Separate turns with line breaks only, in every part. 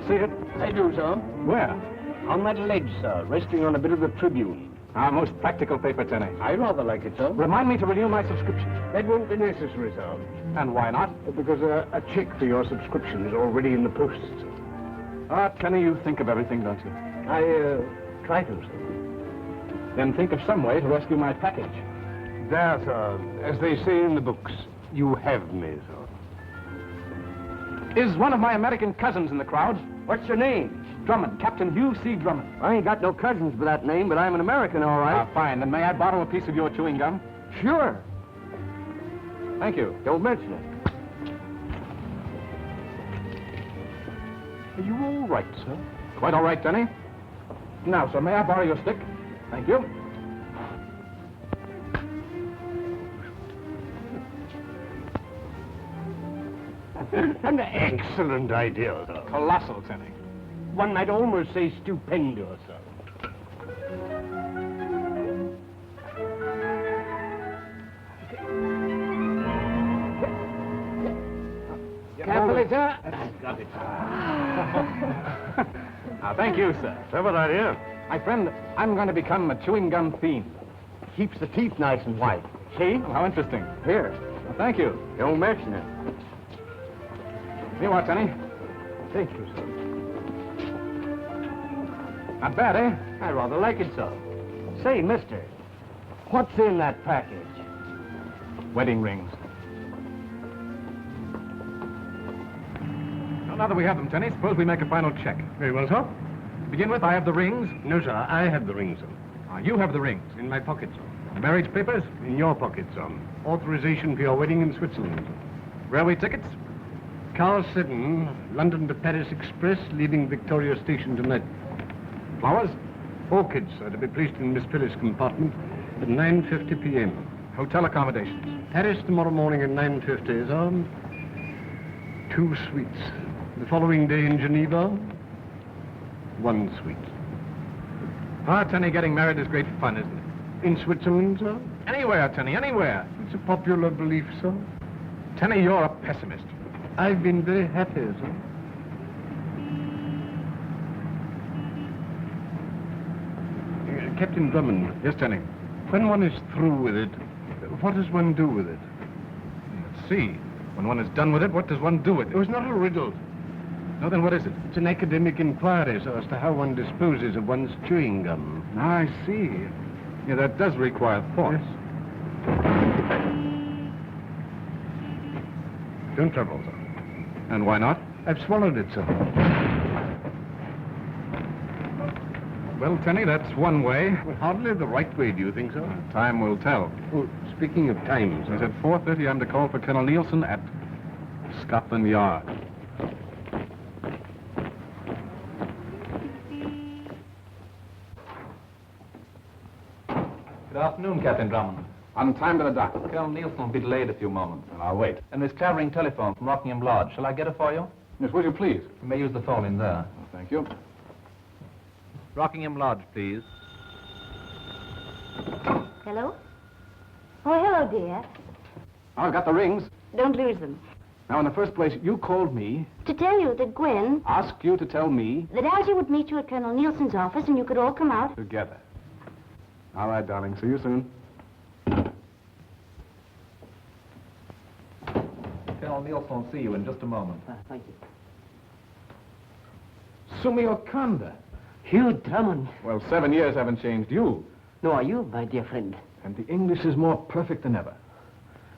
see it?
I do, sir.
Where?
On that ledge, sir, resting on a bit of the Tribune.
Our most practical paper, Tenny.
I rather like it, sir.
Remind me to renew my subscription.
That won't be necessary, sir.
And why not?
Because a check for your subscription is already in the post.
Ah, Tenny, you think of everything, don't you?
I try to, sir.
Then think of some way to rescue my package.
There, sir. As they say in the books, you have me, sir.
Is one of my American cousins in the crowd?
What's your name?
Drummond, Captain Hugh C. Drummond.
I ain't got no cousins by that name, but I'm an American, all right.
Ah, fine. Then may I borrow a piece of your chewing gum?
Sure.
Thank you.
Don't mention it.
Are you all right, sir? Quite all right, Tenny. Now, sir, may I borrow your stick? Thank you.
An excellent idea, sir.
Colossal, Tenny.
One might almost say stupendous, sir. Carefully, sir. Got it.
Now, thank you, sir.
Clever idea.
My friend, I'm going to become a chewing gum fiend.
Keeps the teeth nice and white. See?
Oh, how interesting.
Here.
Well, thank you.
Don't mention it.
Here you are, Tenny.
Thank you, sir.
Not bad, eh?
I rather like it, sir. Say, mister, what's in that package?
Wedding rings. Well, now that we have them, Tenny, suppose we make a final check.
Very well, sir.
To begin with, I have the rings.
No, sir, I have the ring, sir.
You have the rings.
In my pocket, sir.
The marriage papers?
In your pocket, sir. Authorization for your wedding in Switzerland.
Railway tickets?
Car 7, London to Paris Express, leaving Victoria Station tonight.
Flowers?
Orchids are to be placed in Miss Phyllis' compartment at 9:50 p.m.
Hotel accommodations?
Paris tomorrow morning at 9:50, sir. 2 suites. The following day in Geneva, 1 suite.
Ah, Tenny, getting married is great fun, isn't it?
In Switzerland, sir?
Anywhere, Tenny, anywhere.
It's a popular belief, sir.
Tenny, you're a pessimist.
I've been very happy, sir. Captain Drummond.
Yes, Tenny.
When one is through with it, what does one do with it?
Let's see. When one is done with it, what does one do with it?
It was not a riddle.
No, then what is it?
It's an academic inquiry, sir, as to how one disposes of one's chewing gum.
I see. Yeah, that does require thought.
Yes. Don't trouble, sir.
And why not?
I've swallowed it, sir.
Well, Tenny, that's one way.
Well, hardly the right way, do you think, sir?
Time will tell.
Oh, speaking of time, sir.
It's at 4:30. I'm to call for Colonel Nielsen at Scotland Yard.
Good afternoon, Captain Drummond.
On time to the dock.
Colonel Nielsen will be delayed a few moments.
Well, I'll wait.
And Miss Clavering telephone from Rockingham Lodge. Shall I get her for you?
Yes, will you please?
You may use the phone in there.
Oh, thank you.
Rockingham Lodge, please.
Hello? Oh, hello, dear.
I've got the rings.
Don't lose them.
Now, in the first place, you called me,
To tell you that Gwen,
asked you to tell me
that Algy would meet you at Colonel Nielsen's office and you could all come out.
together. All right, darling. See you soon.
Colonel Nielsen will see you in just a moment.
Thank you.
Sumio Kanda.
Hugh Drummond.
Well, 7 years haven't changed you.
No, are you, my dear friend?
And the English is more perfect than ever.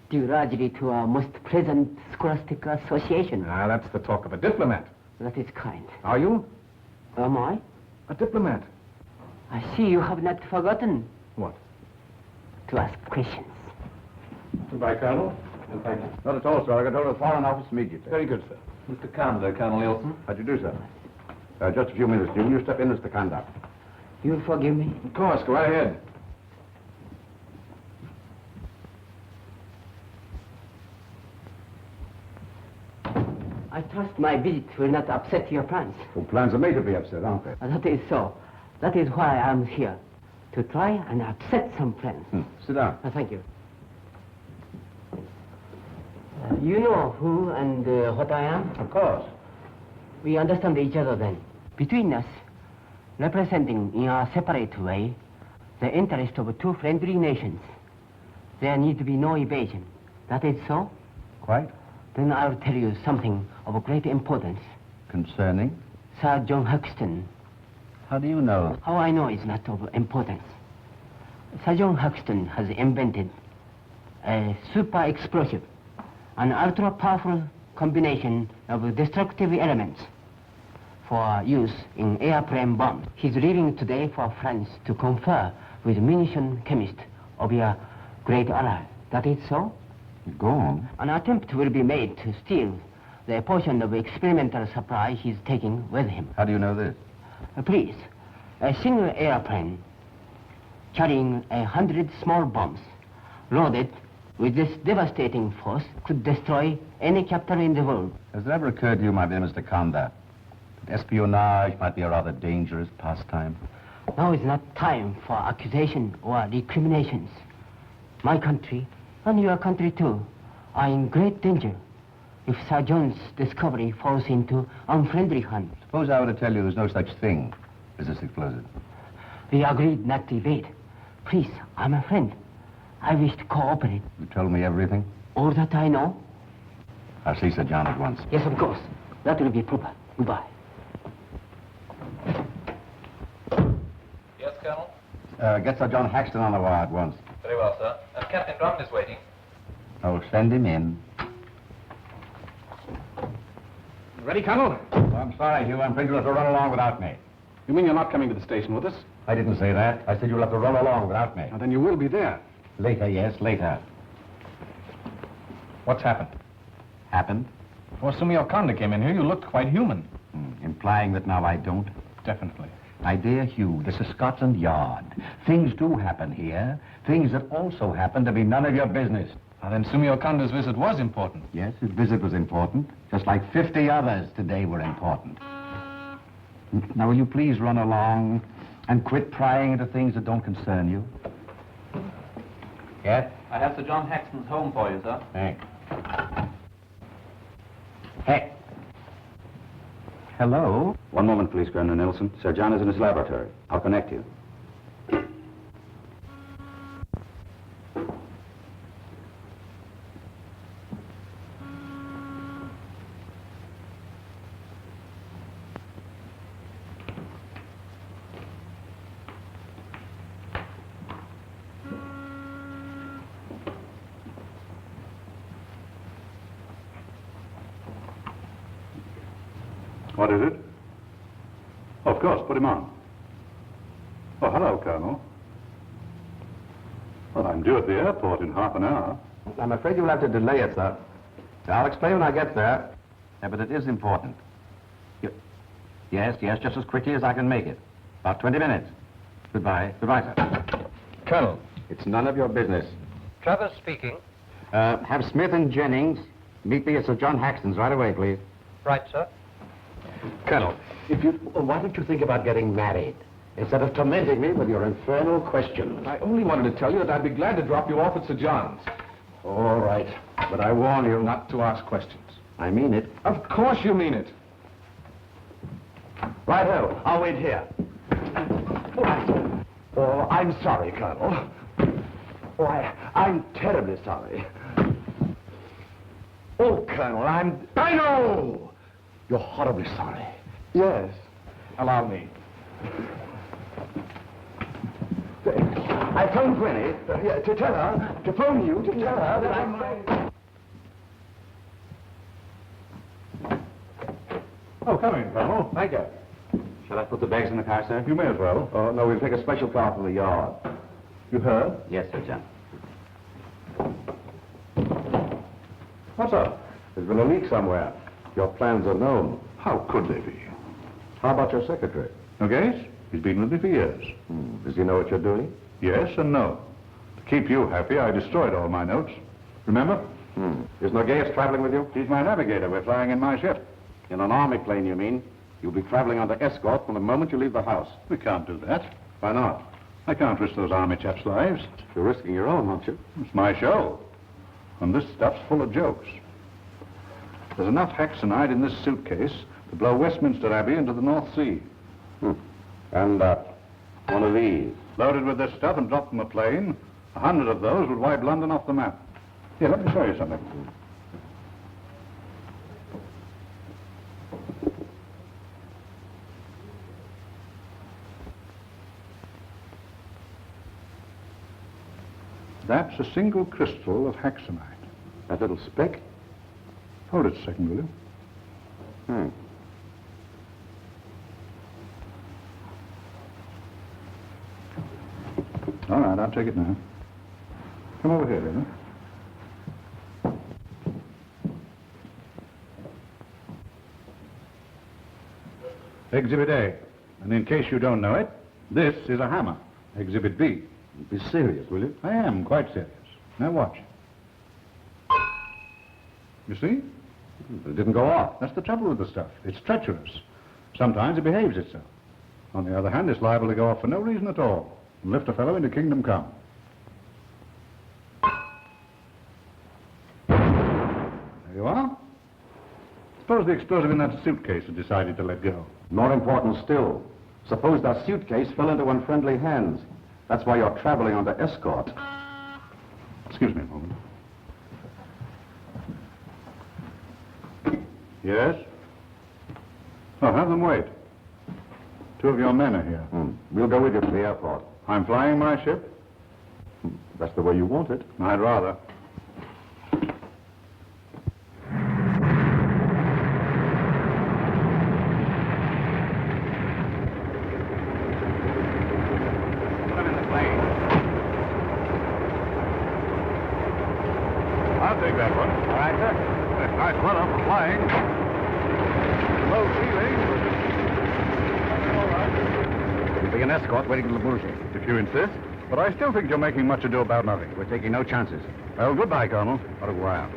Due largely to our most pleasant scholastic association.
Ah, that's the talk of a diplomat.
That is kind.
Are you?
Am I?
A diplomat.
I see you have not forgotten
What?
to ask questions.
Goodbye, Colonel. And thank you.
Not at all, sir. I got hold of the Foreign Office immediately.
Very good, sir.
Mr. Kanda, Colonel Nielsen.
How do you do, sir? Just a few minutes. Will you step in, Mr. Kanda?
You'll forgive me?
Of course, go right ahead.
I trust my visit will not upset your plans.
Well, plans are made to be upset, aren't they?
That is so. That is why I'm here. To try and upset some plans.
Sit down.
Thank you. You know who and what I am?
Of course.
We understand each other then. Between us, representing in a separate way the interest of two friendly nations, there need to be no evasion. That is so?
Quite.
Then I'll tell you something of great importance.
Concerning?
Sir John Huxton.
How do you know?
How I know is not of importance. Sir John Huxton has invented a super explosive, an ultra-powerful combination of destructive elements for use in airplane bombs. He's leaving today for France to confer with munition chemist of your great ally. That is so?
Go on.
An attempt will be made to steal the portion of experimental supply he's taking with him.
How do you know this?
Please, a single airplane carrying 100 small bombs loaded with this devastating force could destroy any capital in the world.
Has it ever occurred to you, my dear Mr. Conda, that espionage might be a rather dangerous pastime?
Now is not time for accusation or recriminations. My country, and your country too, are in great danger if Sir John's discovery falls into unfriendly hands.
Suppose I were to tell you there's no such thing as this explosive.
We agreed not to evade. Please, I'm a friend. I wish to cooperate.
You told me everything.
All that I know?
I'll see Sir John at once.
Yes, of course. That will be proper. Goodbye.
Yes, Colonel?
Get Sir John Haxton on the wire at once.
Very well, sir. And Captain Drummond is waiting.
Oh, send him in.
Ready, Colonel?
Oh, I'm sorry, Hugh. I'm afraid you'll have to run along without me.
You mean you're not coming to the station with us?
I didn't say that. I said you'll have to run along without me.
Now, then you will be there.
Later, yes, later.
What's happened?
Happened?
Before Sumio Konda came in here, you looked quite human.
Implying that now I don't?
Definitely.
My dear Hugh, this is Scotland Yard. Things do happen here. Things that also happen to be none of your business.
Now, then Sumio Konda's visit was important.
Yes, his visit was important, just like 50 others today were important. Now, will you please run along and quit prying into things that don't concern you? Yes?
I have Sir John Haxton's home for you, sir.
Thanks. Hey. Hello?
One moment, please, Colonel Nelson. Sir John is in his laboratory. I'll connect you.
What is it? Of course, put him on. Oh, hello, Colonel. Well, I'm due at the airport in half an hour.
I'm afraid you'll have to delay it, sir. I'll explain when I get there. Yeah, but it is important. Yes, just as quickly as I can make it. About 20 minutes. Goodbye. Goodbye, sir.
Colonel.
It's none of your business.
Travers speaking.
Have Smith and Jennings meet me at Sir John Haxton's right away, please.
Right, sir.
Colonel, why don't you think about getting married instead of tormenting me with your infernal questions?
I only wanted to tell you that I'd be glad to drop you off at Sir John's.
All right, but I warn you.
Not to ask questions.
I mean it.
Of course you mean it.
Righto, I'll wait here.
Oh, I'm sorry, Colonel. Oh, I'm terribly sorry. Oh, Colonel, I know! You're horribly sorry. Yes.
Allow me.
I phoned Gwenny to tell her, to phone you to tell her that I'm...
Oh, come in, Colonel.
Thank you.
Shall I put the bags in the car, sir?
You may as well.
Oh, no, we'll take a special car from the yard.
You heard?
Yes, Sir John.
What's up?
There's been a leak somewhere. Your plans are known.
How could they be?
How about your secretary?
No guess? He's been with me for years.
Does he know what you're doing?
Yes and no. To keep you happy, I destroyed all my notes. Remember?
Is Nogueras traveling with you?
He's my navigator. We're flying in my ship.
In an army plane, you mean? You'll be traveling under escort from the moment you leave the house.
We can't do that.
Why not?
I can't risk those army chaps' lives.
You're risking your own, aren't you?
It's my show. And this stuff's full of jokes. There's enough Haxonite in this suitcase to blow Westminster Abbey into the North Sea.
And one of these.
Loaded with this stuff and dropped from a plane, 100 of those would wipe London off the map. Here, let me show you something. That's a single crystal of hexamite.
That little speck?
Hold it a second, will you? All right, I'll take it now. Come over here, Lena. Exhibit A. And in case you don't know it, this is a hammer. Exhibit B.
Be serious, will you?
I am quite serious. Now watch. You see?
But it didn't go off.
That's the trouble with the stuff. It's treacherous. Sometimes it behaves itself. On the other hand, it's liable to go off for no reason at all and lift a fellow into kingdom come. There you are. Suppose the explosive in that suitcase had decided to let go.
More important still, suppose that suitcase fell into unfriendly hands. That's why you're traveling under escort.
Excuse me a moment. Yes? Oh, have them wait. 2 of your men are here.
We'll go with you to the airport.
I'm flying my ship.
That's the way you want it.
I'd rather.
Put him in the plane.
I'll take that one.
All right, sir.
Nice weather for flying. Low ceiling. All right.
It'll be an escort waiting to Le Bourget.
If you insist. But I still think you're making much ado about nothing.
We're taking no chances.
Well, goodbye, Colonel.
Au revoir.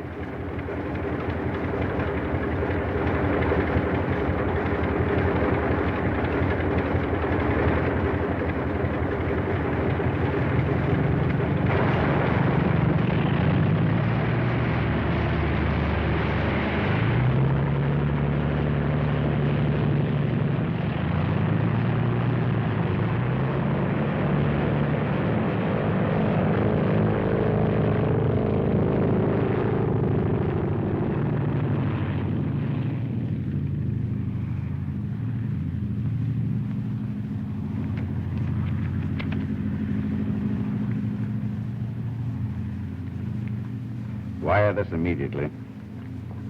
Wire this immediately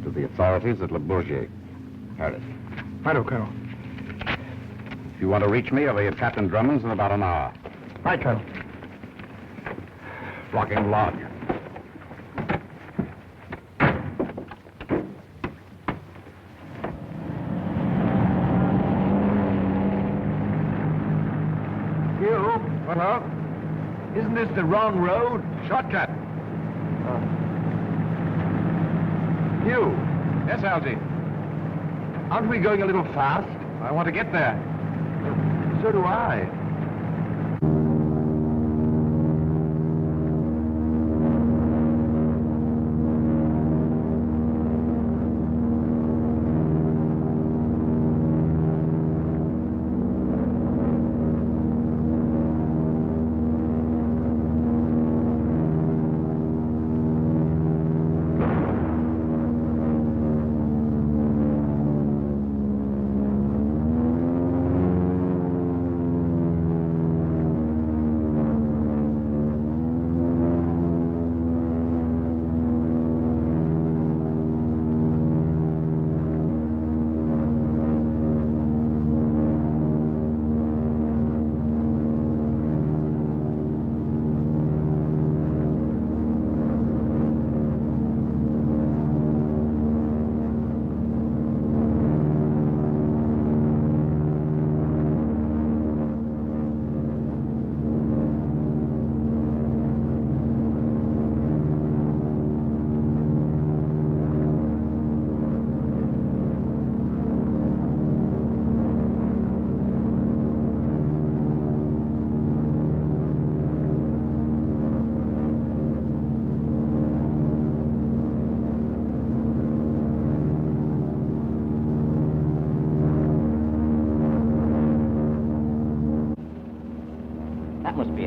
to the authorities at Le Bourget, Paris.
Righto, Colonel.
If you want to reach me, I'll be at Captain Drummonds in about an hour.
Right, Colonel.
Flocking Lodge.
You? What up? Isn't this the wrong road?
Shortcut.
You?
Yes, Algy.
Aren't we going a little fast?
I want to get there.
So do I.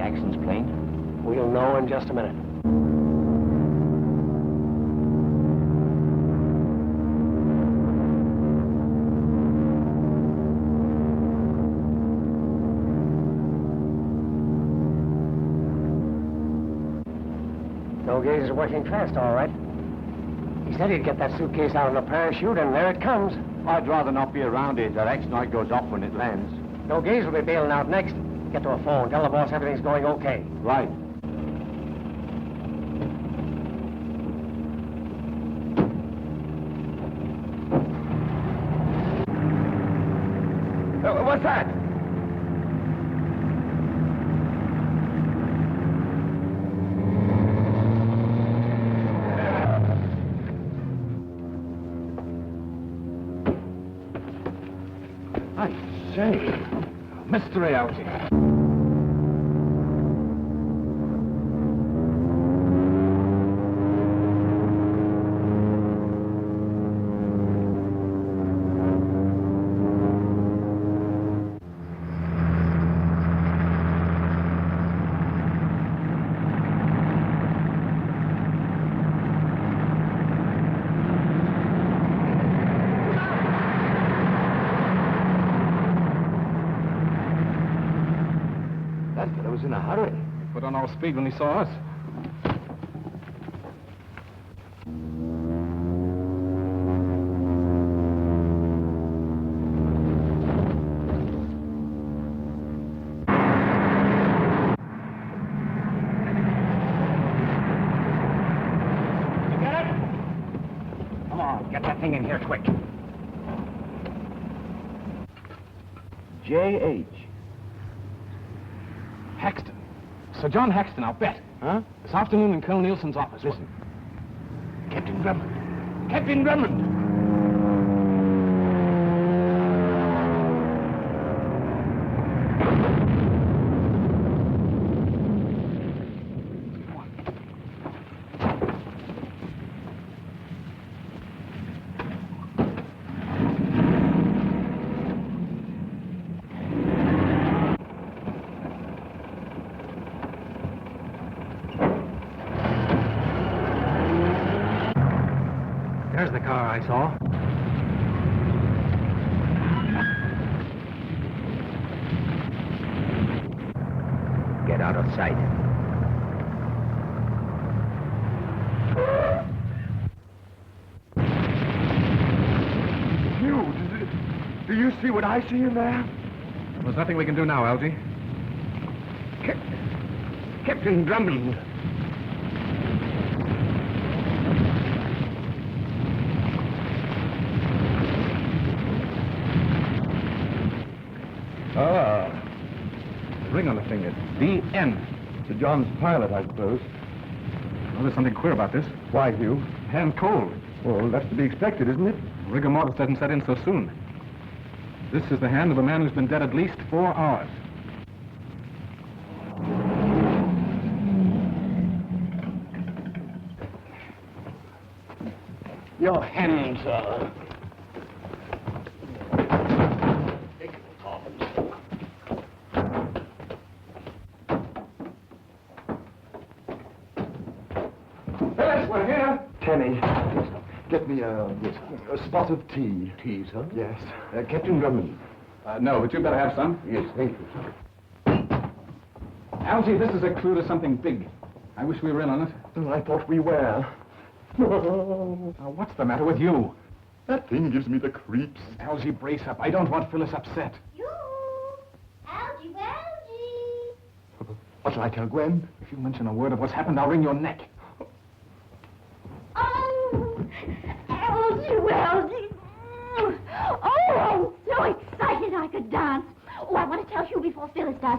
Haxton's plane?
We'll know in just a minute. No gaze is working fast, all right. He said he'd get that suitcase out on a parachute, and there it comes.
I'd rather not be around it. That X-night goes off when it lands.
No gaze will be bailing out next. Get to a phone. Tell the boss everything's going okay.
Right.
What's that?
I say, mystery out here.
That fellow was in a hurry.
He put on all speed when he saw us.
You get it? Come on, get that thing in here quick.
J.H.
Haxton. Sir John Haxton, I'll bet.
Huh?
This afternoon in Colonel Nielsen's office.
Listen.
Captain Drummond. Captain Drummond.
There's the car I saw.
Get out of sight.
Do you see what I see in there?
There's nothing we can do now, Algy.
Captain Drummond.
Ah. Ring on the finger. D.N.
Sir John's pilot, I suppose.
Well, there's something queer about this.
Why, Hugh?
Hand cold.
Well, that's to be expected, isn't it?
Rigor mortis doesn't set in so soon. This is the hand of a man who's been dead at least 4 hours.
Your hands,
Phyllis, we're here.
Tenny, get me a spot of tea.
Tea, sir?
Yes. Captain Drummond.
No, but you better have some.
Yes, thank you.
Algy, this is a clue to something big. I wish we were in on it.
Oh, I thought we were.
Now, what's the matter with you?
That thing gives me the creeps.
Algy, brace up. I don't want Phyllis upset.
You, Algy, Algy.
What shall I tell Gwen?
If you mention a word of what's happened, I'll wring your neck.
Oh, Algy, Algy. Oh, I'm so excited I could dance. Oh, I want to tell you before Phyllis does.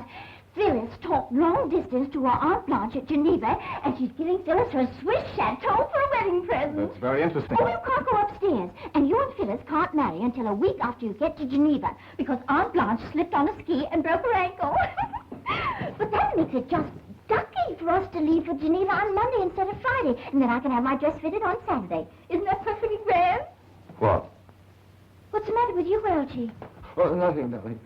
Phyllis talked long distance to her Aunt Blanche at Geneva, and she's giving Phyllis her Swiss chateau for a wedding present.
That's very interesting.
Oh, you can't go upstairs, and you and Phyllis can't marry until a week after you get to Geneva, because Aunt Blanche slipped on a ski and broke her ankle. But that makes it just ducky for us to leave for Geneva on Monday instead of Friday, and then I can have my dress fitted on Saturday. Isn't that perfectly grand?
What?
What's the matter with you, Algy?
Oh, nothing.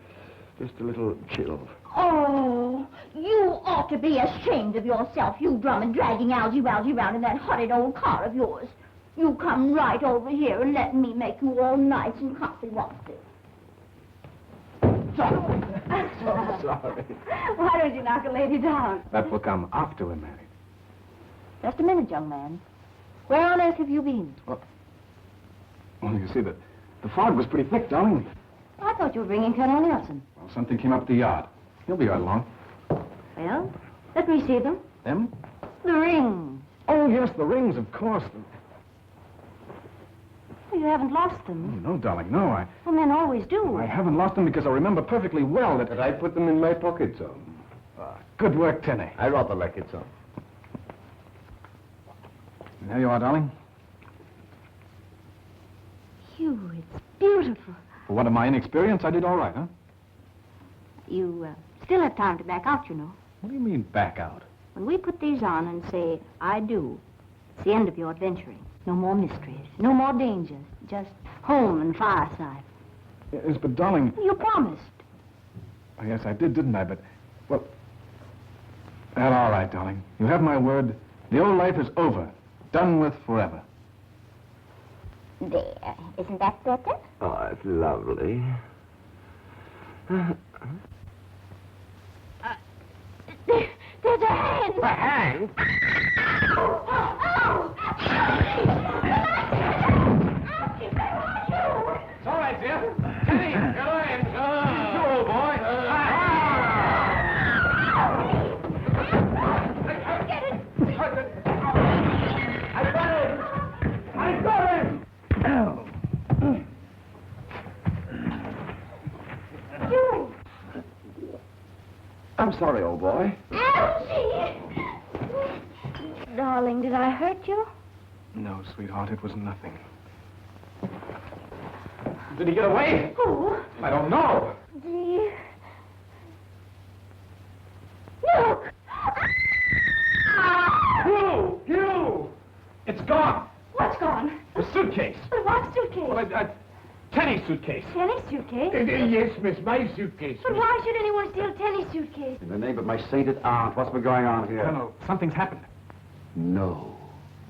Just a little chill.
Oh, you ought to be ashamed of yourself, you Drummond, dragging Algy Walgy round in that horrid old car of yours. You come right over here and let me make you all nice and comfy-wumpy.
Sorry.
Why don't you knock a lady down?
That will come after we're married.
Just a minute, young man. Where on earth have you been?
Well, you see, the fog was pretty thick, darling.
I thought you were bringing Colonel Nielsen.
Well, something came up the yard. He'll be right along.
Well, let me see them.
Them?
The rings.
Oh, yes, the rings, of course.
You haven't lost them.
Oh, no, darling, no.
Well, men always do.
I haven't lost them because I remember perfectly well that...
But I put them in my pocket, son.
Good work, Tenny.
I rather like it, son.
There you are, darling.
Hugh, it's beautiful.
For one of my inexperience, I did all right, huh?
You still have time to back out, you know.
What do you mean, back out?
When we put these on and say, I do, it's the end of your adventuring. No more mysteries, no more dangers, just home and fireside.
Yes, but darling...
You promised.
Oh, yes, I did, didn't I? But, well... Well, all right, darling. You have my word. The old life is over. Done with forever.
There. Isn't that better?
Oh, it's lovely.
There's a hand.
A hand?
It's all right, dear. Tenny, get away. You old boy.
Get it.
I got him.
You.
I'm sorry, old boy.
Algy! Darling, did I hurt you?
No, sweetheart, it was nothing. Did he get away?
Who?
I don't know.
Dear. Look!
You! It's gone.
What's gone?
The suitcase.
But what suitcase?
Well, Tenny's suitcase.
Tenny's suitcase?
Yes, miss, my suitcase.
But why should anyone steal Tenny's suitcase?
In the name of my sainted aunt, what's been going on here?
Colonel, something's happened.
No.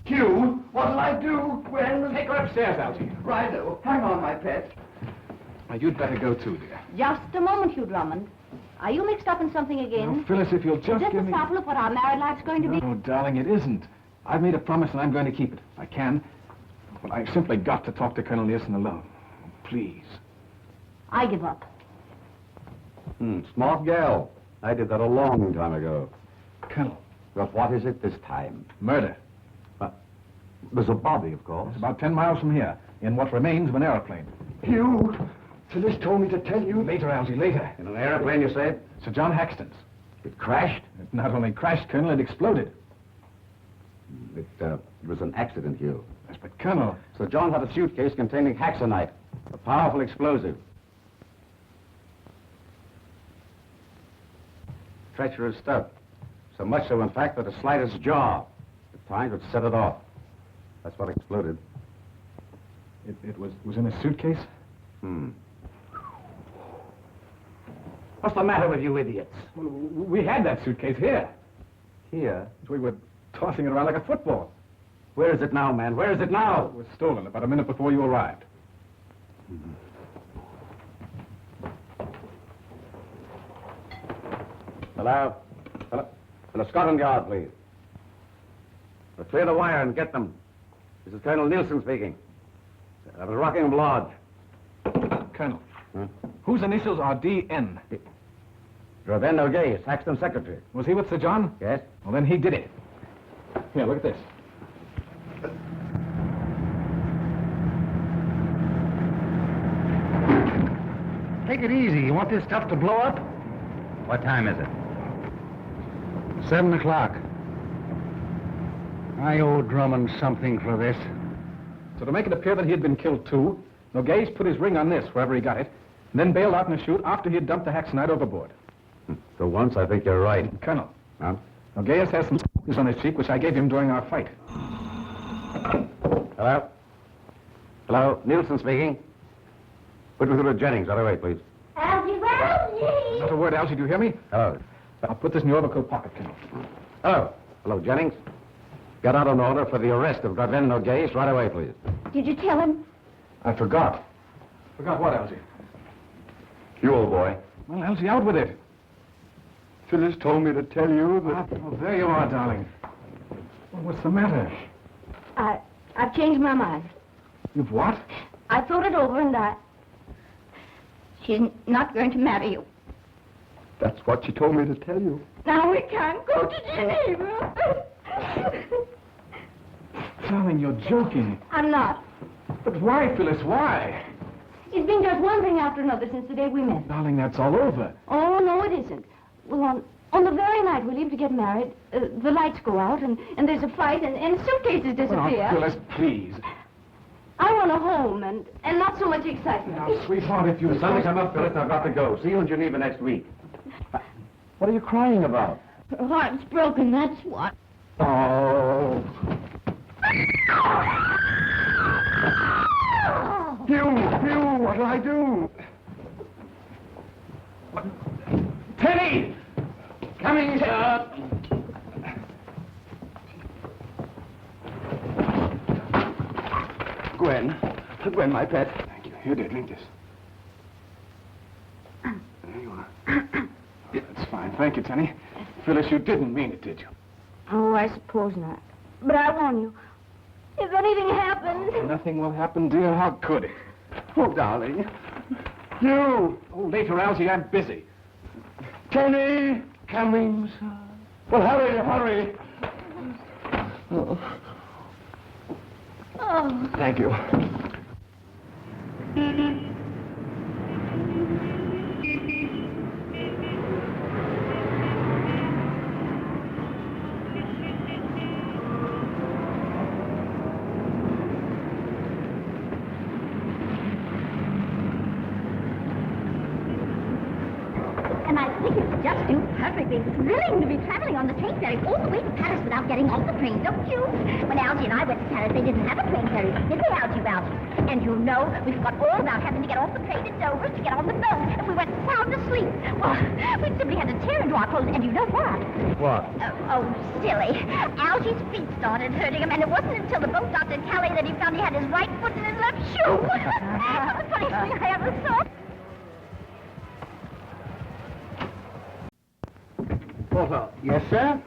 Hugh, what'll I do when...
Take her upstairs, Algy.
Righto. Hang on, my pet.
Now, you'd better go too, dear.
Just a moment, Hugh Drummond. Are you mixed up in something again?
Now, Phyllis, if you'll
Is
just
this
give
a
me...
sample of what our married life's going to be?
No, darling, it isn't. I've made a promise and I'm going to keep it. I can. But I've simply got to talk to Colonel Nielsen alone. Please.
I give up.
Smart gal. I did that a long time ago.
Colonel,
But what is it this time?
murder.
There's a body, of course.
It's about 10 miles from here, in what remains of an aeroplane.
Hugh, Phyllis told me to tell you...
Later, Algy, later.
In an airplane, you said?
Sir John Haxton's.
It crashed?
It not only crashed, Colonel, it exploded.
It was an accident, Hugh.
Yes, but Colonel...
Sir John had a suitcase containing haxonite, a powerful explosive. Treacherous stuff. So much so, in fact, that the slightest jar at times would set it off. That's what exploded.
It was in a suitcase?
What's the matter with you idiots?
Well, we had that suitcase here.
Here?
We were tossing it around like a football.
Where is it now, man? Where is it now?
It was stolen about a minute before you arrived.
Hello? Hello, Scotland Yard, please. Well, clear the wire and get them. This is Colonel Nielsen speaking. I was Rockingham Lodge.
Colonel, whose initials are D.N.?
Robin O'Gay, Saxton secretary.
Was he with Sir John?
Yes?
Well, then he did it. Here, look at this.
Take it easy. You want this stuff to blow up?
What time is it?
7 o'clock. I owe Drummond something for this.
So to make it appear that he had been killed too, Nogues put his ring on this, wherever he got it, and then bailed out in a chute after he had dumped the haxonite overboard.
For once, I think you're right.
Colonel,
Huh?
Nogues has some scratches on his cheek, which I gave him during our fight.
Hello? Hello, Nielsen speaking. Put me through to Jennings. Right away, please.
Algy Walgy!
Not a word, Elsie, do you hear me?
Hello.
I'll put this in your overcoat pocket, Colonel.
Hello. Hello, Jennings. Get out an order for the arrest of Gravin Nogues right away, please.
Did you tell him?
I forgot. Forgot what, Elsie?
You old boy.
Well, Elsie, out with it.
Phyllis told me to tell you that...
Oh, there you are, darling. Well, what's the matter?
I've changed my mind.
You've what?
I thought it over and she's not going to marry you.
That's what she told me to tell you.
Now we can't go to Geneva.
Darling, you're joking.
I'm not.
But why, Phyllis, why?
It's been just one thing after another since the day we met.
Darling, that's all over.
Oh, no, it isn't. Well, on the very night we leave to get married, the lights go out, and there's a fight, and suitcases disappear.
Oh, Phyllis, please.
I want a home, and not so much excitement.
Now, sweetheart, if you...
The sun to come up, Phyllis. I've got to go. See you in Geneva next week. What are you crying about?
Her heart's broken, that's what.
Oh. Hugh, what'll I do?
Teddy! Coming, sir.
Gwen, my pet.
Thank you. Here, dear, drink this. There you are. Yeah, that's fine. Thank you, Tenny. Phyllis, you didn't mean it, did you?
Oh, I suppose not. But I warn you, if anything happens...
Nothing will happen, dear. How could it?
Oh, darling. You!
Oh, later, Elsie, I'm busy.
Tenny! Coming, sir. Well, hurry.
Oh.
Thank you.
And I think it's just too perfectly thrilling to be traveling on the train ferry all the way to Paris without getting off the train, don't you? When Algy and I went to Paris, they didn't have a train ferry, did they, Algy? And you know, we forgot all about having to get off the train at Dover to get on the boat, and we went sound asleep. Well, we simply had to tear into our clothes, and you know what?
What?
Oh, silly. Algy's feet started hurting him, and it wasn't until the boat docked at Calais that he found he had his right foot in his left shoe. The funniest thing I ever saw.
Porter. Yes, sir?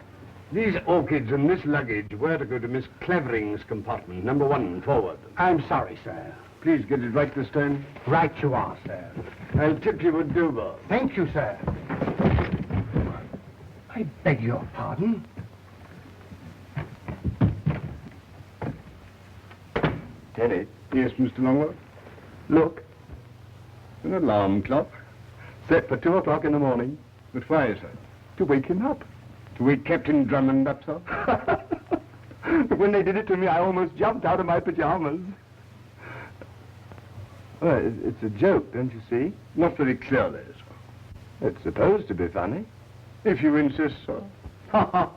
These orchids and this luggage were to go to Miss Clevering's compartment, number 1, forward. I'm sorry, sir. Please get it right this time. Right you are, sir. I'll tip you a Dover. Thank you, sir. I beg your pardon. Teddy. Yes, Mr. Longworth? Look. An alarm clock. Set for 2 o'clock in the morning. But why, sir? To wake him up. To wake Captain Drummond up, sir. When they did it to me, I almost jumped out of my pajamas. Well, it's a joke, don't you see? Not very clearly, sir. It's supposed to be funny. If you insist, sir. Ha ha.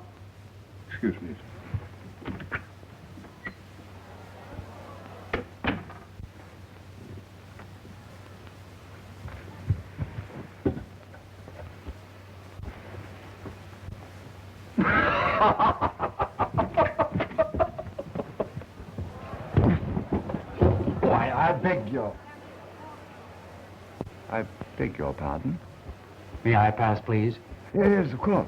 Excuse me, sir. Why, I beg your pardon.
May I pass, please?
Yes, of course.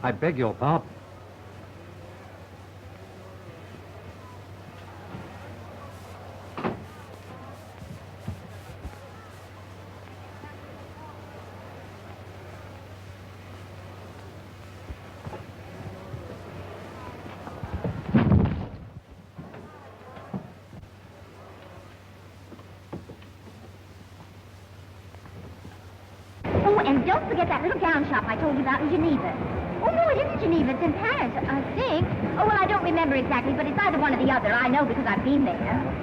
I beg your pardon.
Oh, and don't forget that little gown shop I told you about in Geneva. Oh, no, it isn't Geneva. It's in Paris, I think. Oh, well, I don't remember exactly, but it's either one or the other. I know because I've been there.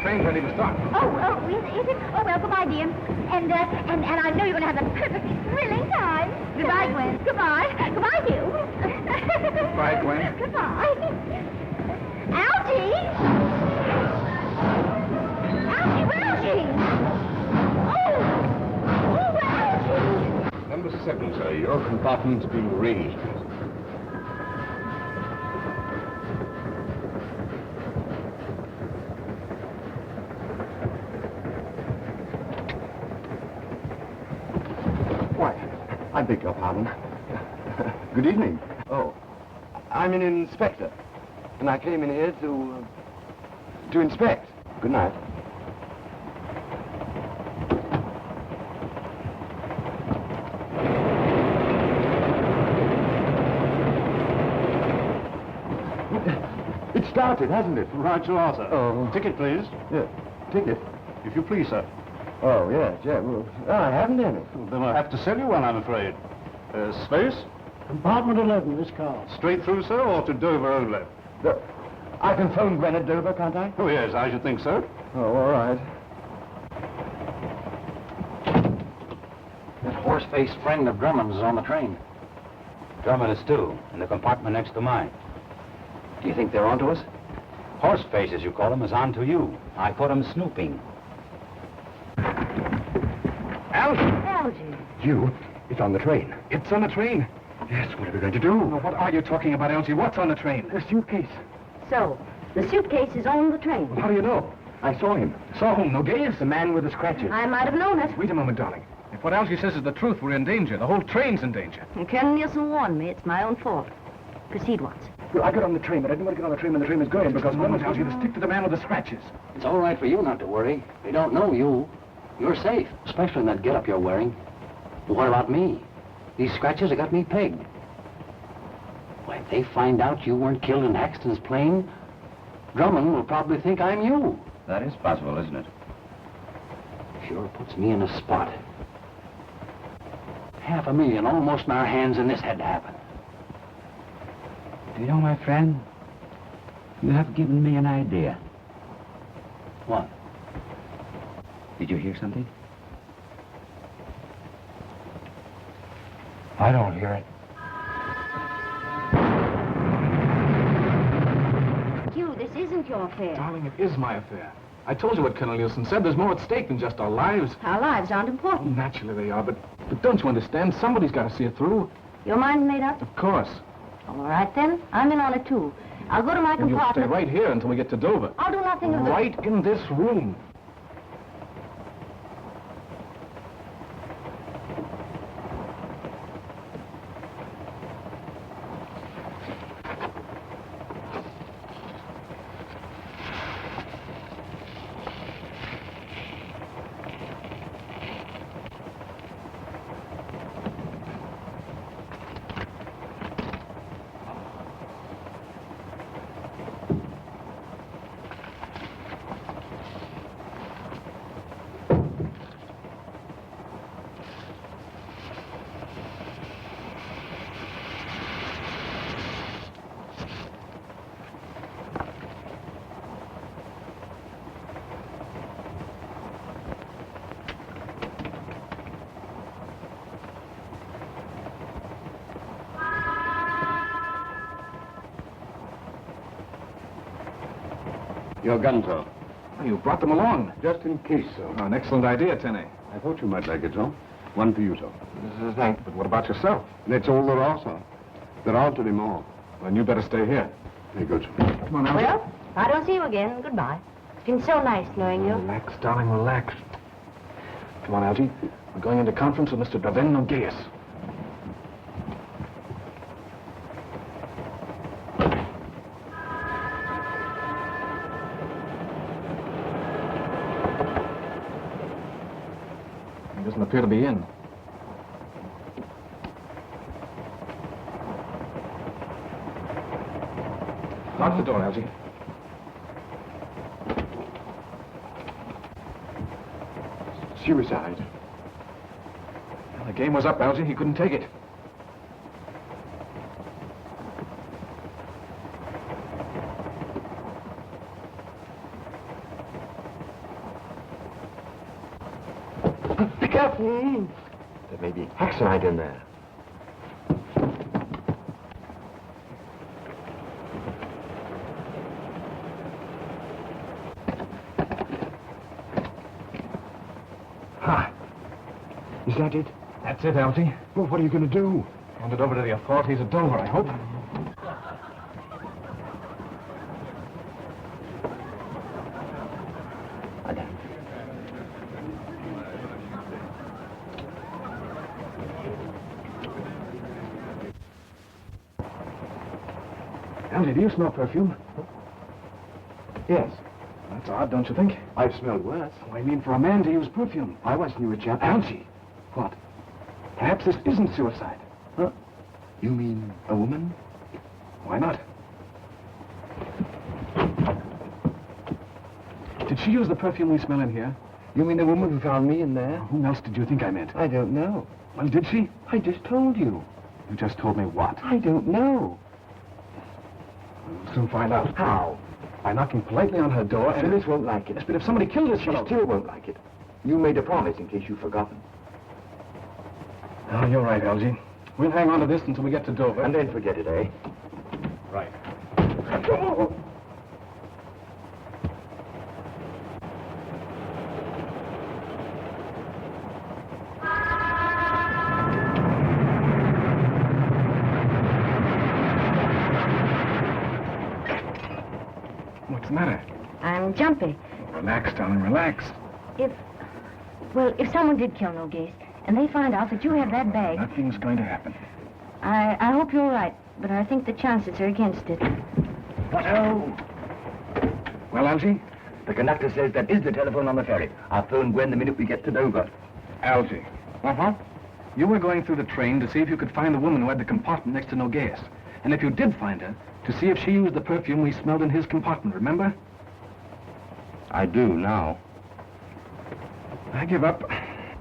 train's ready to start.
Oh, is it? Oh, well, goodbye, dear. And I know you're going to have a perfectly thrilling time. Goodbye, Gwen. Goodbye. Goodbye, Hugh.
Goodbye, Gwen.
Goodbye. Algie! Algie, where is she? Oh, where is she?
Number 7, sir. Your compartment's being arranged. Why, I beg your pardon. Good evening. Oh, I'm an inspector, and I came in here to inspect. Good night. It started, hasn't it?
Right you are, sir.
Oh.
Ticket, please.
Yeah, ticket.
If you please, sir.
Oh, yes, yeah. Well, I haven't any.
Well, then I'll have to sell you one, I'm afraid. Space?
Compartment 11, this car.
Straight through, sir, or to Dover only?
I can phone Gwen at Dover, can't I?
Oh, yes, I should think so.
Oh, all right.
That horse-faced friend of Drummonds is on the train.
Drummond is too, in the compartment next to mine.
Do you think they're onto us?
Horseface, as you call him, is on to you. I caught him snooping.
Algie.
You? It's on the train.
It's on the train.
Yes, what are we going to do?
Well, what are you talking about, Elsie? What's on the train?
A suitcase.
So, the suitcase is on the train.
How do you know?
I saw him.
Saw whom? Nogues?
The man with the scratches.
I might have known it.
Wait a moment, darling. If what Algie says is the truth, we're in danger. The whole train's in danger.
And Colonel Nielsen warned me. It's my own fault. Proceed, Watson.
Well, I got on the train, but I didn't want to get on the train when the train was going because Mama tells you to stick to the man with the scratches.
It's all right for you not to worry. They don't know you. You're safe, especially in that getup you're wearing. But what about me? These scratches have got me pegged. Why, if they find out you weren't killed in Haxton's plane, Drummond will probably think I'm you.
That is possible, isn't it?
Sure puts me in a spot. $500,000 almost in our hands, and this had to happen.
Do you know, my friend, you have given me an idea.
What?
Did you hear something?
I don't hear it.
Hugh, this isn't your affair.
Darling, it is my affair. I told you what Colonel Nielsen said. There's more at stake than just our lives.
Our lives aren't
Oh,
important.
naturally they are, but don't you understand? Somebody's got to see it through.
Your mind's made up?
Of course.
All right, then. I'm in on it, too. I'll go to my
And you'll stay
compartment.
right here until we get to Dover.
I'll do nothing of the...
Right in this room.
Your gun, sir.
You brought them along.
Just in case, sir.
Oh, an excellent idea, Tenny.
I thought you might like it, sir. One for you, sir.
Thanks. But what about yourself?
That's all there are, sir. There aren't any more.
Then you better stay here.
Very good.
Come on, Algie.
Well, if I don't see you again, goodbye. It's been so nice knowing you.
Relax, darling, relax. Come on, Algie. We're going into conference with Mr. Draven Nogues. He doesn't appear to be in. Lock the door, Algie.
Suicide.
Well, the game was up, Algie. He couldn't take it.
There may be hexanite in there.
Ha!
Is that it?
That's it, Algy.
Well, what are you going to do?
Hand it over to the authorities at Dover, I hope. Algy, do you smell perfume?
Yes.
That's odd, don't you think?
I've smelled worse.
Oh, I mean, for a man to use perfume.
I once knew a chap...
Algy! What? Perhaps this isn't suicide.
Huh? You mean a woman?
Why not? Did she use the perfume we smell in here?
You mean the woman who found me in there?
Whom else did you think I meant?
I don't know.
Well, did she?
I just told you.
You just told me what?
I don't know.
We'll soon find out.
How?
By knocking politely on her door and...
Phyllis won't like it.
Yes, but if somebody killed this
She
fellow...
still won't like it. You made a promise in case you've forgotten.
Oh, you're right, Algy. We'll hang on to this until we get to Dover.
And then forget it, eh?
Right. What's the matter?
I'm jumpy.
Relax, darling, relax.
If someone did kill Nogues, and they find out that you have that bag,
Nothing's going to happen.
I hope you're right, but I think the chances are against it.
What-oh?
Well, Algy?
The conductor says that is the telephone on the ferry. I'll phone Gwen the minute we get to Dover.
Algy.
Uh-huh.
You were going through the train to see if you could find the woman who had the compartment next to Nogues. And if you did find her, to see if she used the perfume we smelled in his compartment, remember?
I do now.
I give up.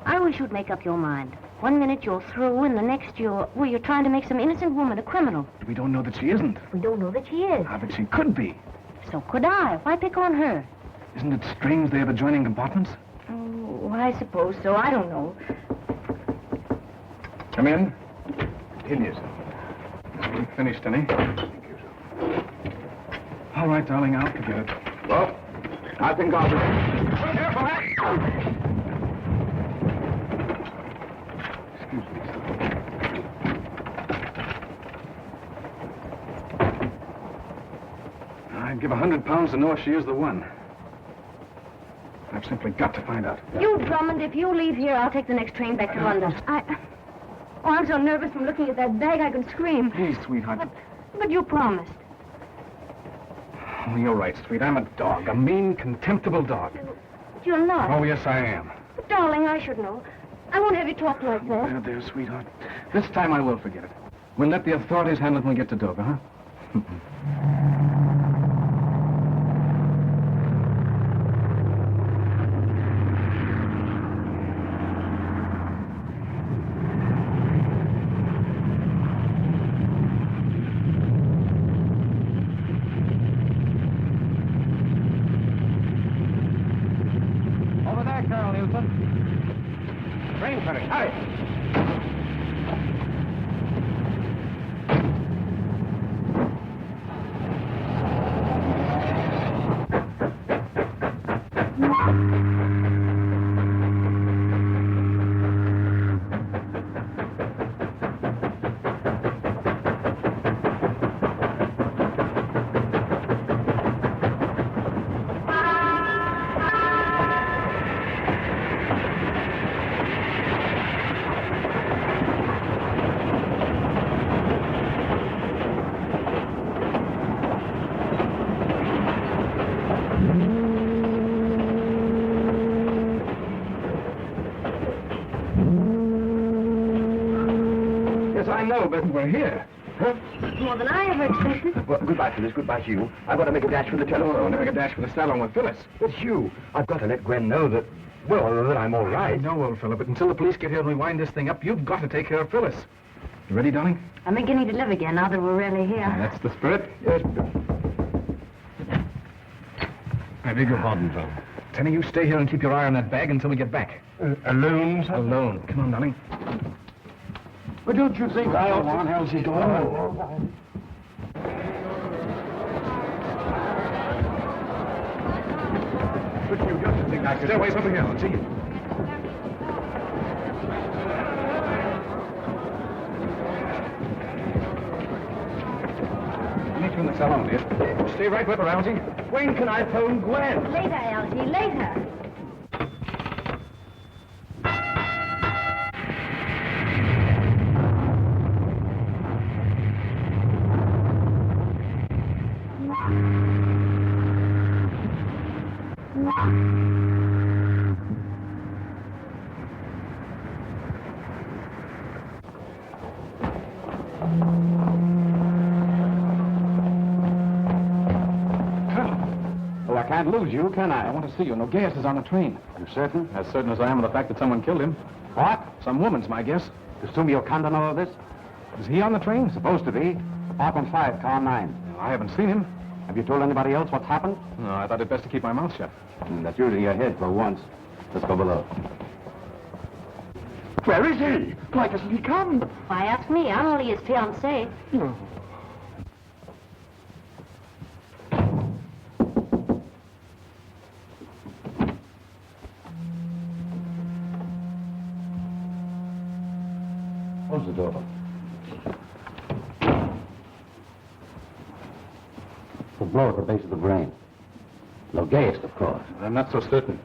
I wish you'd make up your mind. One minute you're through, and the next you're trying to make some innocent woman a criminal.
We don't know that she isn't.
We don't know that she is.
Ah, but she could be.
So could I. Why pick on her?
Isn't it strange they have adjoining compartments?
Oh, I suppose so. I don't know.
Come in.
In here, sir.
We've finished, Denny.
Thank you, sir.
All right, darling, I'll forget it.
Well, I think I'll be... Excuse me, sir.
I'd give £100 to know if she is the one. I've simply got to find out.
You, Drummond, if you leave here, I'll take the next train back to London. Oh, I'm so nervous from looking at that bag I could scream.
Please, sweetheart.
But you promised.
Oh, you're right, sweet. I'm a dog. A mean, contemptible dog.
You're not.
Oh, yes, I am.
But, darling, I should know. I won't have you talk like that.
There, there, sweetheart. This time I will forget it. We'll let the authorities handle it when we get to Dover, huh?
Over there, Colonel Newton. Train ferry, hurry.
Yes, I know, but we're here.
Huh?
More than I ever expected.
Well, goodbye, Phyllis. Goodbye to you. I've got to make a dash for the
Oh,
telephone.
make a dash for the salon with Phyllis.
It's you. I've got to let Gwen know that, well, that I'm all
I
right.
know, old fella, but until the police get here and we wind this thing up, you've got to take care of Phyllis. You ready, darling?
I'm beginning to live again now that we're really here.
That's the spirit.
Yes,
I beg your pardon, sir.
Tenny, you stay here and keep your eye on that bag until we get back.
Alone, sir?
Alone. Come on, darling.
But don't you think I ought to...
on, Elsie, go on.
But you just think I could...
Stay away from here. I'll see you. Meet you in the salon, dear. Stay right with her, Elsie.
When can I phone Gwen?
Later, Elsie, later.
Oh, I can't lose you, can I?
I want to see you. No gas is on the train.
You certain?
As certain as I am of the fact that someone killed him.
What?
Some woman's my guess.
Does Sumio Kanda know of this?
Is he on the train?
Supposed to be. 515, car 9.
I haven't seen him.
Have you told anybody else what's happened?
No, I thought it best to keep my mouth shut.
That's usually your head for once. Let's go below.
Where is he? Why doesn't he come?
Why ask me? I'm only his fiancée.
Close the door. The blow at the base of the brain. Logaist, of course.
I'm not so certain.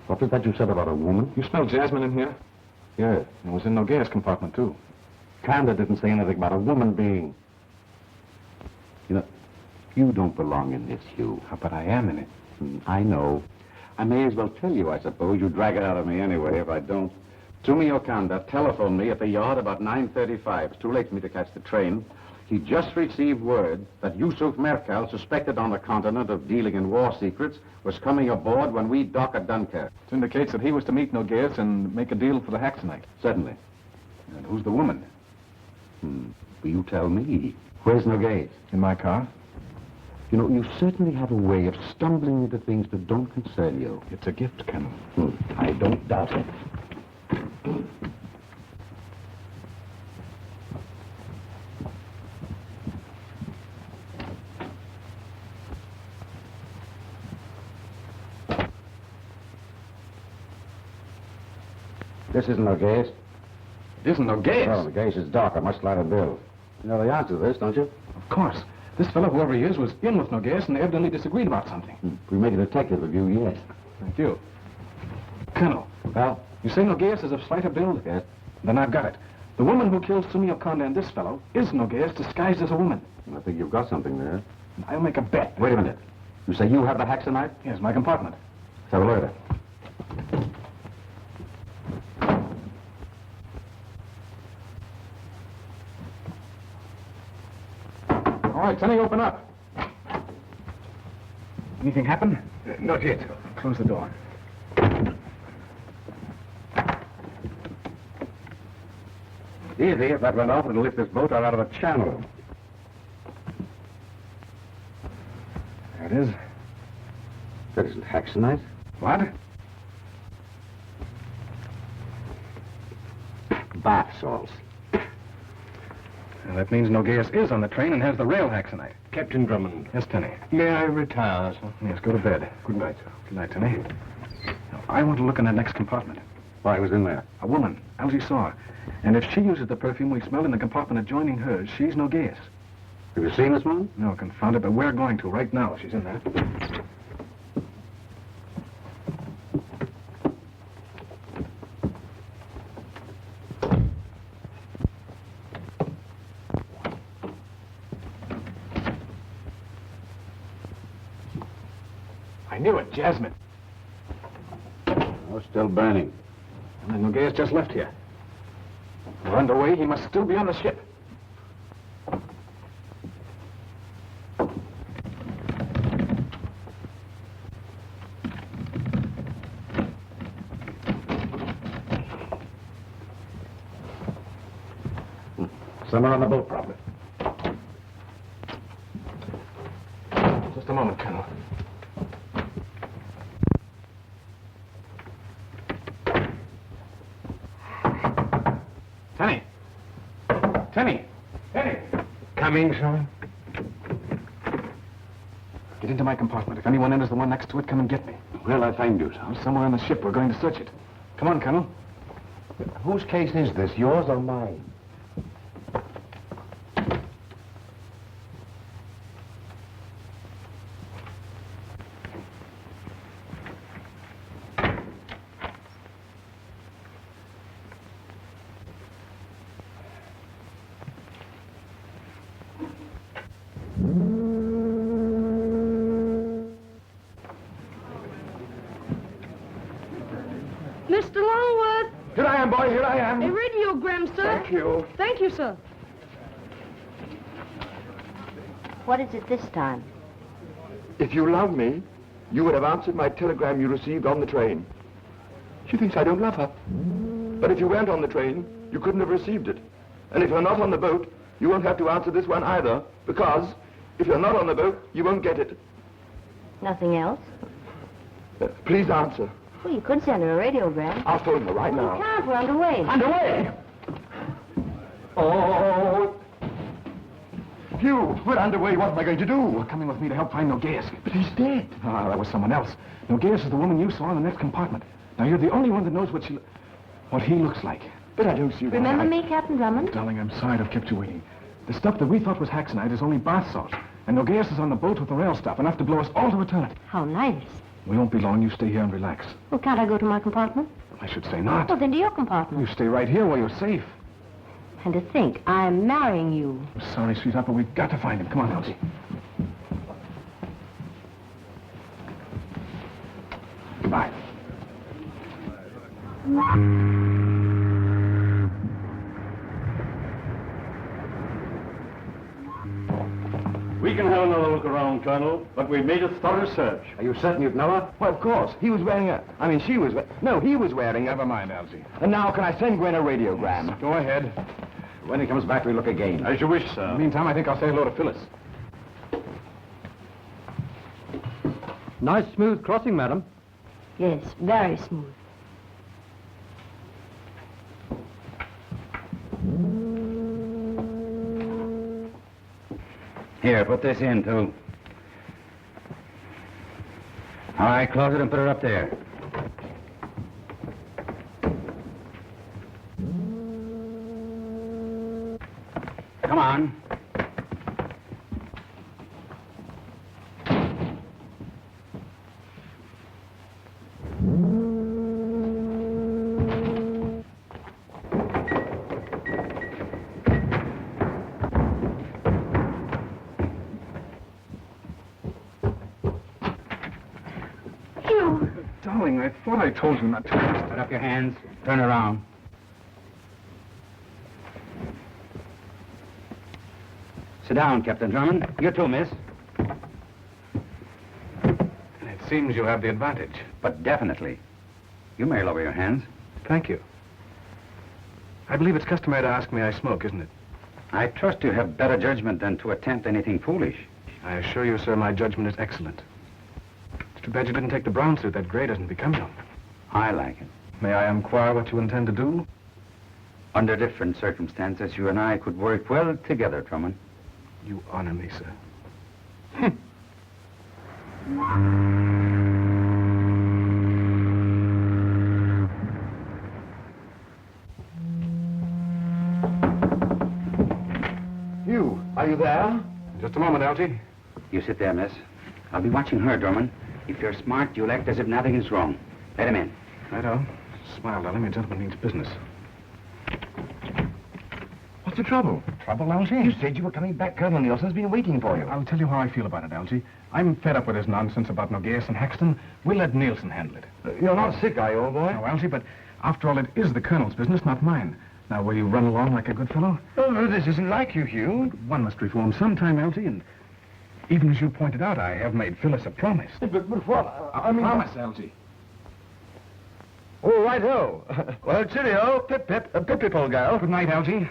What was that you said about a woman?
You smell jasmine in here?
Yes.
It was in no gas compartment, too.
Kanda didn't say anything about a woman being... You know, you don't belong in this, Hugh.
But I am in it.
I know. I may as well tell you, I suppose. You drag it out of me anyway if I don't. Sumio Kanda telephoned me at the yard about 9:35. It's too late for me to catch the train. He just received word that Yusuf Merkel, suspected on the continent of dealing in war secrets, was coming aboard when we dock at Dunkirk.
It indicates that he was to meet Nogues and make a deal for the Haxonite.
Certainly.
And who's the woman?
Will you tell me? Where's Nogues?
In my car.
You know, you certainly have a way of stumbling into things that don't concern you.
It's a gift, Colonel.
I don't doubt it. This isn't Nogues.
It isn't Nogues.
No, Nogues is dark. I must slide a bill. You know the answer to this, don't you?
Of course. This fellow, whoever he is, was in with Nogues and they evidently disagreed about something.
If we make a detective of you, yes.
Thank you. Colonel.
Well?
You say Nogues is of slighter build?
Yes.
Then I've got it. The woman who killed Sumio Kanda and this fellow is Nogues disguised as a woman.
I think you've got something there.
I'll make a bet.
Wait a minute. You say you have the Haxonite?
Yes, my compartment.
Let's have a look at it.
All right, Tenny, open up. Anything happen?
Not yet.
Close the door.
Easy. If that went off, it'll lift this boat out of the channel.
There it is.
That isn't Haxonite.
What?
Bath salts.
Well, that means Nogues is on the train and has the rail Haxonite.
Captain Drummond.
Yes, Tenny.
May I retire, sir?
Yes, go to bed.
Good night, sir.
Good night, Tenny. Now, I want to look in that next compartment.
Why, who's in there?
A woman. Elsie saw her. And if she uses the perfume we smelled in the compartment adjoining hers, she's Nogues.
Have you seen this woman?
No, confound it, but we're going to right now. She's in there. I knew it, Jasmine.
Oh, still burning.
And then Nogues just left here. We're underway. He must still be on the ship.
Somewhere on the boat, probably.
Just a moment, Colonel. Tenny! Tenny! Tenny!
Coming, sir?
Get into my compartment. If anyone enters the one next to it, come and get me.
Where'll I find you, sir?
I'm somewhere on the ship. We're going to search it. Come on, Colonel.
Whose case is this, yours or mine?
Mr. Longworth,
Here I am, boy, here I am.
a radiogram, sir.
Thank you.
Thank you, sir.
What is it this time?
If you love me, you would have answered my telegram you received on the train. She thinks I don't love her. But if you weren't on the train, you couldn't have received it. And if you're not on the boat, you won't have to answer this one either, because if you're not on the boat, you won't get it.
Nothing else?
Please answer.
Well, you could send her a radiogram.
I'll phone her right
You
now.
can't, we're underway.
Underway! Oh! Hugh, we're underway. What am I going to do?
You're coming with me to help find Nogueras.
But he's dead.
Ah, that was someone else. Nogueras is the woman you saw in the next compartment. Now, you're the only one that knows what he looks like.
But I don't see why.
Remember me, Captain Drummond?
Darling, I'm sorry to have kept you waiting. The stuff that we thought was Haxonite is only bath salt. And Nogueras is on the boat with the rail stuff, enough to blow us all to eternity.
How nice.
We won't be long. You stay here and relax.
Well, can't I go to my compartment?
I should say not.
Well, then to your compartment.
You stay right here where you're safe.
And to think, I'm marrying you.
I'm sorry, sweetheart, but we've got to find him. Come on, Elsie. Goodbye.
We can have another look around, Colonel, but we made a thorough search.
Are you certain you've known her? Well, of course. He was wearing a... I mean, she was... No, he was wearing a...
Never mind, Elsie.
And now, can I send Gwen a radiogram?
Go ahead.
When he comes back, we look again.
As you wish,
In
sir.
the meantime, I think I'll say hello to Phyllis.
Nice smooth crossing, madam.
Yes, very smooth.
Here, put this in, too. All right, close it and put it up there. Come on.
Darling, I thought I told you not to.
Put up your hands. Turn around. Sit down, Captain Drummond. You too, miss.
It seems you have the advantage.
But definitely. You may lower your hands.
Thank you. I believe it's customary to ask me I smoke, isn't it?
I trust you have better judgment than to attempt anything foolish.
I assure you, sir, my judgment is excellent. It's too bad you didn't take the brown suit. That gray doesn't become you.
I like it.
May I inquire what you intend to do?
Under different circumstances, you and I could work well together, Drummond.
You honor me, sir.
Hugh, are you there?
Just a moment, Algie.
You sit there, miss. I'll be watching her, Drummond. If you're smart, you'll act as if nothing is wrong. Let him in.
Righto. Smile, darling. Your gentleman means business.
What's the trouble?
Trouble, Algie?
You said you were coming back. Colonel Nielsen's been waiting for you.
I'll tell you how I feel about it, Algie. I'm fed up with this nonsense about Nogueras and Haxton. We'll let Nielsen handle it.
You're not sick, are you, old boy?
No, Algie, but after all, it is the Colonel's business, not mine. Now, will you run along like a good fellow?
Oh, this isn't like you, Hugh.
One must reform sometime, Algie, and even as you pointed out, I have made Phyllis a promise.
But what? I mean...
Promise, Algie.
Oh, right-o. Well, cheerio. Pip-pip. Pip-pip, old girl.
Good night, Algie.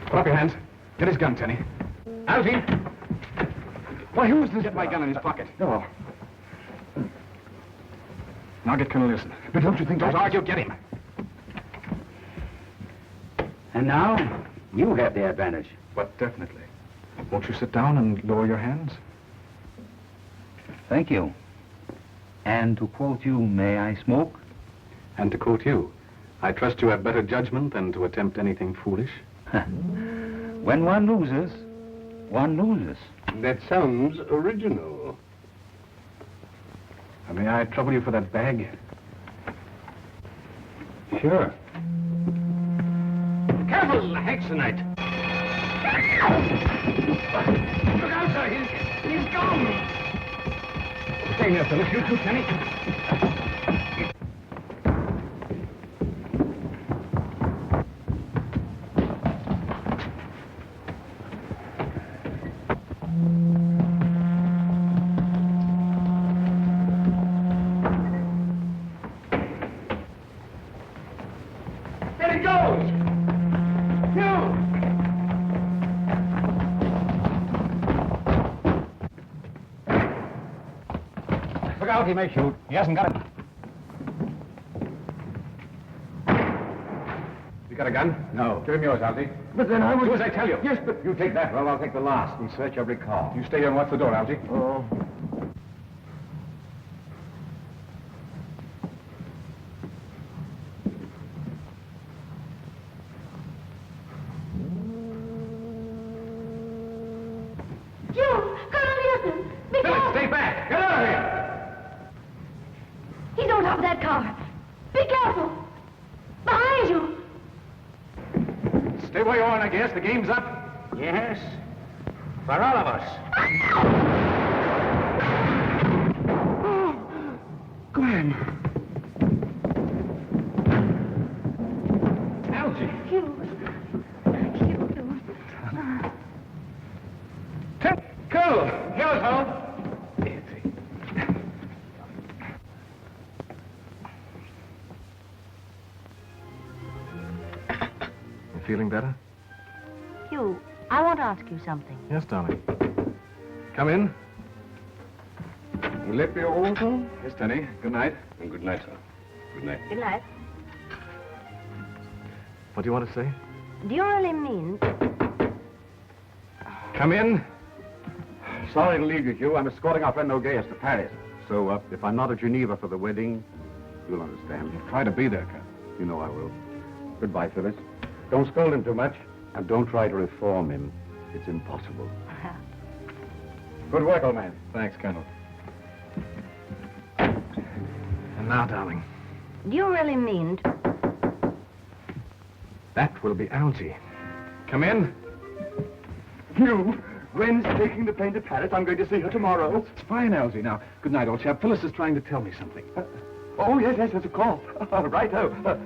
Put up your hands. Get his gun, Tenny. Algie!
Why, who's this?
Get my gun in his pocket.
Oh.
Now get Colonel Nielsen.
But don't you think
Don't argue, get him.
And now, you have the advantage.
But definitely. Won't you sit down and lower your hands?
Thank you. And to quote you, may I smoke?
And to quote you, I trust you have better judgment than to attempt anything foolish.
When one loses, one loses.
That sounds original.
May I trouble you for that bag?
Sure.
Careful, Hexenite! Look out, sir! He's gone!
Stay here, Phyllis. You too, Kenny.
There he goes! You!
Look out, he may shoot. He hasn't got it. You got a gun?
No.
Give him yours, Algy.
But then I was...
Do as I tell you.
Yes, but...
You take that, well, I'll take the last and search every car.
You stay here and watch the door, Algy.
Oh.
June! Colonel Nielsen! Be
Phyllis,
careful!
stay back! Get out of here!
He's on top of that car. Be careful! Behind you!
Stay where you are, I guess. The game's up.
Yes, for all of us.
Glenn.
Algy.
Hugh.
Cool. Here's home. You feeling better?
Hugh, I want to ask you something.
Yes, darling. Come in.
Will that be all, sir?
Yes, Tenny. Good night.
And good night, sir. Good night.
Good night.
What do you want to say?
Do you really mean...
Come in.
Sorry to leave you, Hugh. I'm escorting our friend Nogueas to Paris. So, if I'm not at Geneva for the wedding, you'll understand.
Try to be there, Ken.
You know I will. Goodbye, Phyllis. Don't scold him too much, and don't try to reform him. It's impossible. Good work, old man.
Thanks, Colonel. And now, darling,
Do you really mean...
that will be Algy. Come in.
Hugh, Gwen's taking the plane to Paris. I'm going to see her tomorrow.
It's fine, Algy. Now, good night, old chap. Phyllis is trying to tell me something.
Oh, yes, of course. Righto.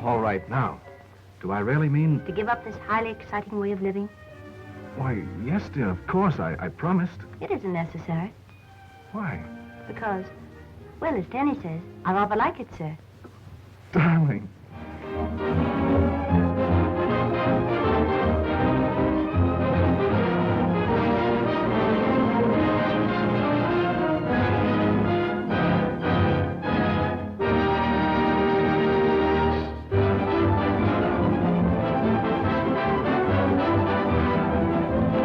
All right, now, do I really mean...
To give up this highly exciting way of living?
Why, yes, dear, of course, I promised.
It isn't necessary.
Why?
Because, well, as Danny says, I rather like it, sir.
Darling.